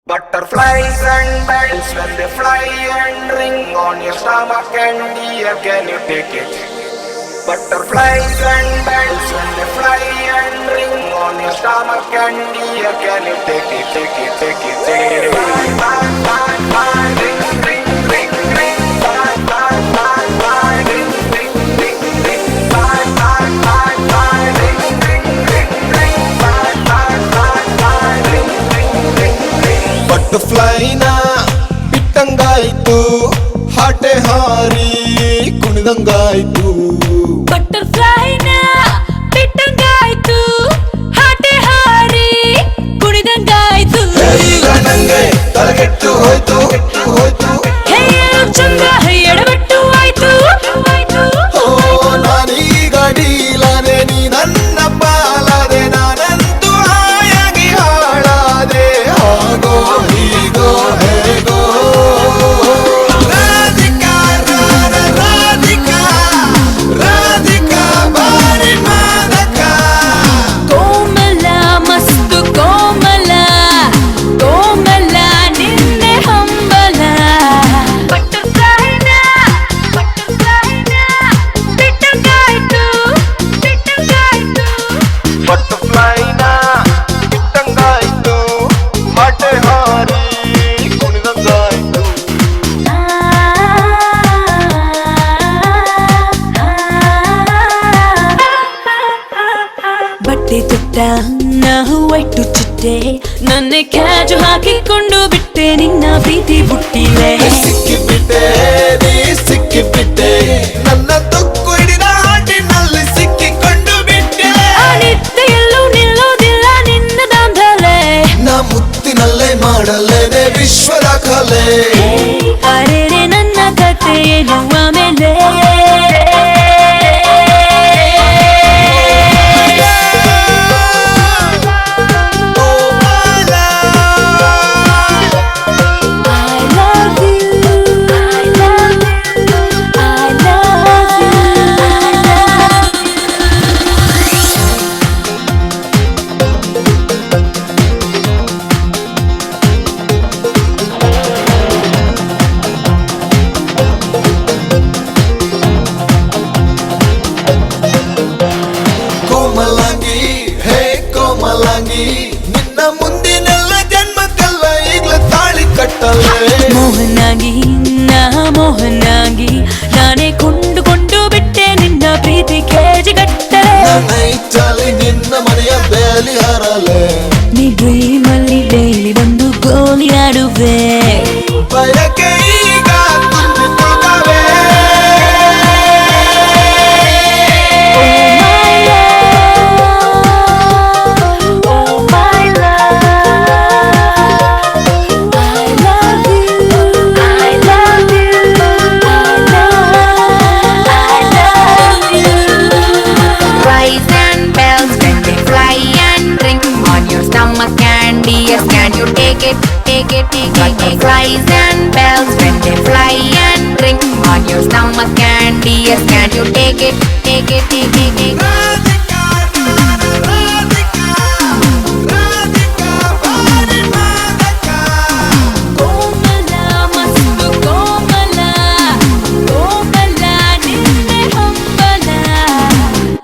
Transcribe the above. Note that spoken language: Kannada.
Butterflies and bells when they fly and ring on your stomach and dear, can you take it? Butterflies and bells when they fly and ring on your stomach and dear, can you take it, take it, take it, take it? Fly, fly, fly, fly, ring, ring, ring, ring, fly, fly, fly, fly, ring, ring, ring, ring, fly, fly, fly, fly, ring, ring, ring, ring, fly, fly, fly, fly, ring, ring, ring, ring. ಬಟರ್ಫ್ಲೈನ ಬಿಟ್ಟಂಗಾಯ್ತು, ಹಾಟೆ ಹಾರಿ ಕುಣಿದಂಗಾಯ್ತು. ಬಟರ್ಫ್ಲೈನ ಬಿಟ್ಟಂಗಾಯ್ತು, ಹಾಟೆ ಹಾರಿ ಕುಣಿದಂಗಾಯ್ತು. ಈಗ ನಂಗೆ ತಲೆಗೆಟ್ಟು ಹೋಯ್ತು ಹೋಯ್ತು. ಹೇಳು ಚಂದ ಎಡವಟ್ಟು ಆಯ್ತು. ಓ ನಾನೀಗ ಡೀಲಾದೆ, ನೀ ನನ್ನ ಪಾಲಾದೆ, ನಾನಂತೂ ಹಾಯಾಗಿ ಹಾಳಾದೆ. ಹಾಗೋ ಹೀಗೋ ಹೇಗೋ ರಾಧಿಕಾ ರಾಧಿಕಾ ರಾಧಿಕಾ ಬಾರಿ ಮಾದಕ. ಕೋಮಲ ಮಸ್ತು ಕೋಮಲ ಕೋಮಲ ನಿನ್ನೆ ಹಂಬಲ. ಬಟರ್ಫ್ಲೈನ ಬಿಟ್ಟಂಗಾಯ್ತು ಬಿಟ್ಟಂಗಾಯ್ತು. ಬಟರ್ಫ್ಲೈನ ಬಿಟ್ಟಂಗಾಯ್ತು, ಹಾಟೆ ಹಾರಿ ಕುಣಿದಂಗಾಯ್ತು. ಬಟ್ಟೆ ತೊಟ್ಟ ನಾವು ಒಟ್ಟು ಚಿಟ್ಟೆ, ನನ್ನೆ ಕ್ಯಾಜು ಹಾಕಿಕೊಂಡು ಬಿಟ್ಟೆ ನಿನ್ನ ಪ್ರೀತಿ ಬುಟ್ಟಿಲೆ. ಸಿಕ್ಕಿಬಿಟ್ಟೆ ನೀ ಸಿಕ್ಕಿಬಿಟ್ಟೆ, ನನ್ನ ತೊಕ್ಕು ಹಿಡಿದ ಹಾಟಿನಲ್ಲಿ ಸಿಕ್ಕಿಕೊಂಡು ಬಿಟ್ಟೆ. ನಿದ್ದೆಯಲ್ಲೂ ನಿಲ್ಲೋದಿಲ್ಲ ನಿನ್ನ ದಾಂಧಲೆ, ನಾ ಮುತ್ತಿನಲ್ಲೇ ಮಾಡಲೇನೆ ವಿಶ್ವದ ಕಲೆ. ಅರೆರೆ ನನ್ನ ಕತೆ ಏನು ಆಮೇಲೆ. ಕೋಮಲಾಂಗಿ ಹೇ ಕೋಮಲಾಂಗಿ, ನಿನ್ನ ಮುಂದಿನೆಲ್ಲ ಜನ್ಮಕ್ಕೆಲ್ಲ ಈಗ್ಲೇ ತಾಳಿ ಕಟ್ಟಲೆ. ಮೋಹನಾಗಿ ನಾ ಮೋಹನಾಗಿ ನಾನೇ ಕೊಂಡುಕೊಂಡು ಬಿಟ್ಟೆ ನಿನ್ನ ಪ್ರೀತಿ ಕೇಜಿ ಕಟ್ಟಲೆ. ನೈಟಲ್ಲಿ ನಿನ್ನ ಮನೆಯ ಬೇಲಿ ಹರಲೆ. ನೀ ಡ್ರೀಮಲ್ಲಿ ಡೈಲಿ ಬಂದು ಗೋಲಿ ಆಡುವೆ. ಬಯಕೆ ಈಗ ತುಂಬಿಕೊಂಡವೆ. Rise and bells when they fly and ring on your stomach and yes, can you take it, take it, take it, take it. Rise and bells when they fly